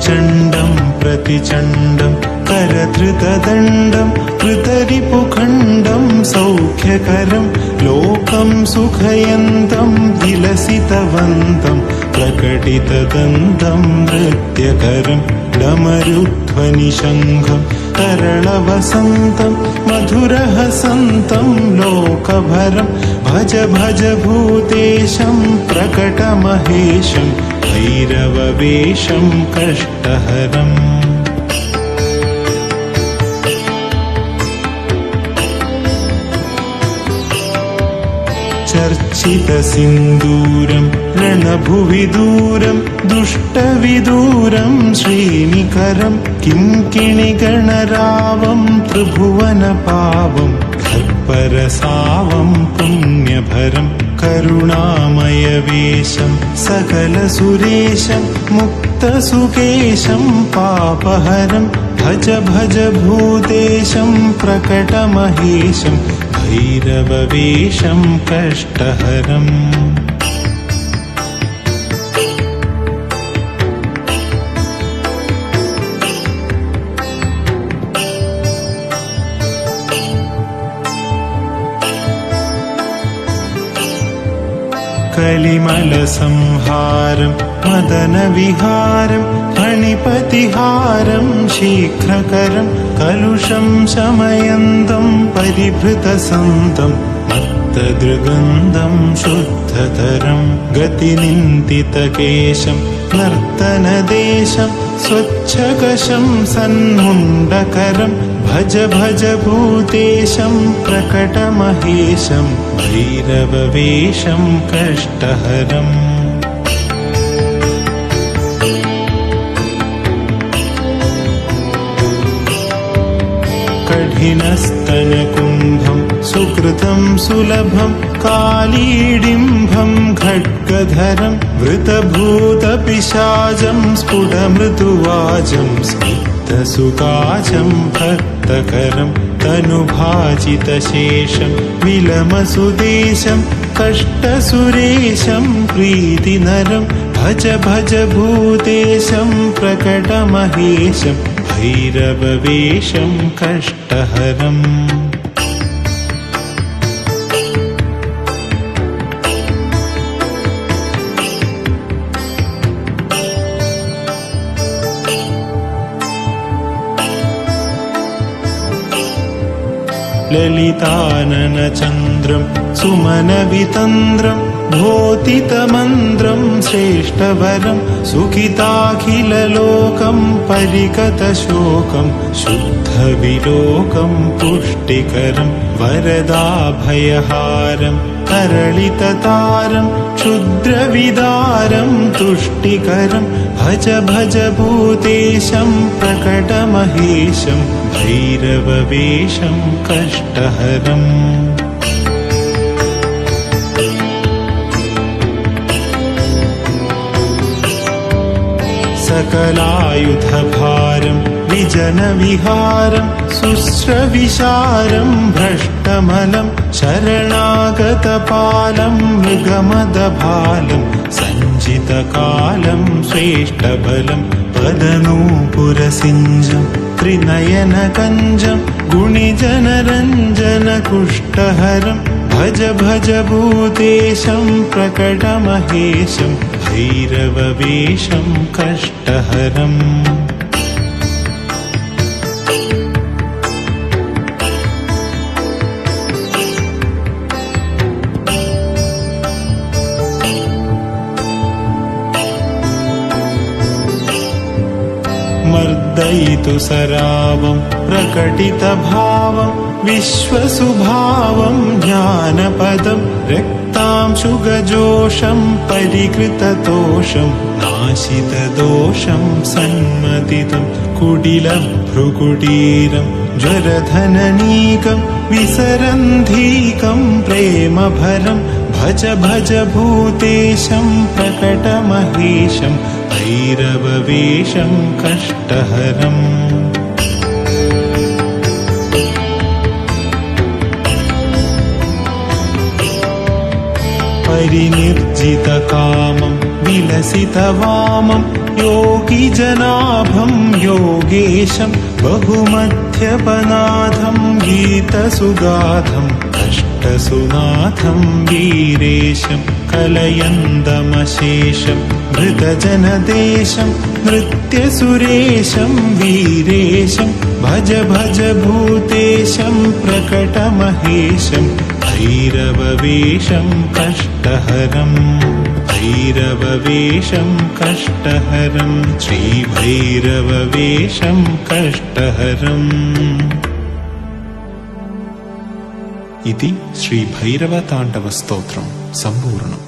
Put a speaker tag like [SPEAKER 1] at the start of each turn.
[SPEAKER 1] प्रचण्डं प्रतिचण्डं करधृतदण्डं कृतरिपुखण्डं सौख्यकरं लोकं सुखयन्तं विलसितवन्तं प्रकटितदन्तं नृत्यकरं डमरुध्वनिशङ्खं तरलवसन्तं मधुरहसन्तं लोकभरं भज भज भूतेशं प्रकटमहेशं भैरववेषं कष्टहरम् चर्चितसिन्दूरं रणभुवि दूरं दुष्टविदूरं श्रीनिकरं किङ्किणिगणरावं त्रिभुवनपावं खर्परसावं पुण्यभरं करुणामयवेशं सकलसुरेशं मुक्तसुकेशं पापहरं भज भज भूतेशं प्रकटमहेशं भैरववेषं कष्टहरम् कलिमलसंहारं मदनविहारं फणिपतिहारं शीघ्रकरं कलुषं शमयन्तं परिभृतसन्तं मत्तदृगन्धं शुद्धतरं गतिनिन्दितकेशं नर्तनदेशं स्वच्छकशं सन्मुण्डकरं भज भज भूतेशं प्रकटमहेशं भैरववेषं कष्टहरम् कठिनस्तनकुम्भं सुकृतं सुलभं कालीडिम्भं खड्गधरं वृतभूतपिशाचं स्फुटमृदुवाचं स्निग्धसुकाचं भक्तकरं तनुभाजितशेषं विलमसुदेशं कष्टसुरेशं प्रीतिनरं भज भज भूतेशं प्रकटमहेशं भैरववेषं कष्टहरम् ललिताननचन्द्रं सुमनवितन्द्रं भोतितमन्त्रं श्रेष्ठवरं सुखिताखिललोकं परिगतशोकं शुद्धविलोकं पुष्टिकरं वरदाभयहारं तरलिततारं क्षुद्रविदारं तुष्टिकरं भज भज भूतेशं प्रकटमहेशं भैरववेषं कष्टहरम् सकलायुधभारं विजनविहारं शुश्रविशारं भ्रष्टमलं शरणागतपालं मृगमदभालं सञ्चितकालं श्रेष्ठबलं पदनूपुरसिञ्जं त्रिनयनकञ्जं गुणिजनरञ्जनकुष्टहरं भज भज भूतेशं प्रकटमहेशं भैरववेषं कष्टहरम् मर्दयितु सरावं प्रकटितभावं विश्वसुभावं ज्ञानपदं रक्तांशुगजोषं परिकृततोषं नाशितदोषं सन्मतितं कुटिलभ्रुकुटीरं ज्वरधननीकं विसरन्धीकं प्रेमभरं भज भज भूतेशं प्रकटमहेशं भैरववेषं कष्टहरम् परिनिर्जितकामं विलसितवामं योगिजनाभं योगेशं बहुमध्यपनाथं गीतसुगाधं कष्टसुनाथं वीरेशं कलयन्दमशेषं धृतजनदेशं नृत्यसुरेशं वीरेशं भज भज भूतेशं प्रकटमहेशं भैरववेषं कष्टहरम् भैरववेषं कष्टहरं श्रीभैरववेषं कष्टहरम् इति श्रीभैरवताण्डवस्तोत्रं सम्पूर्णम्।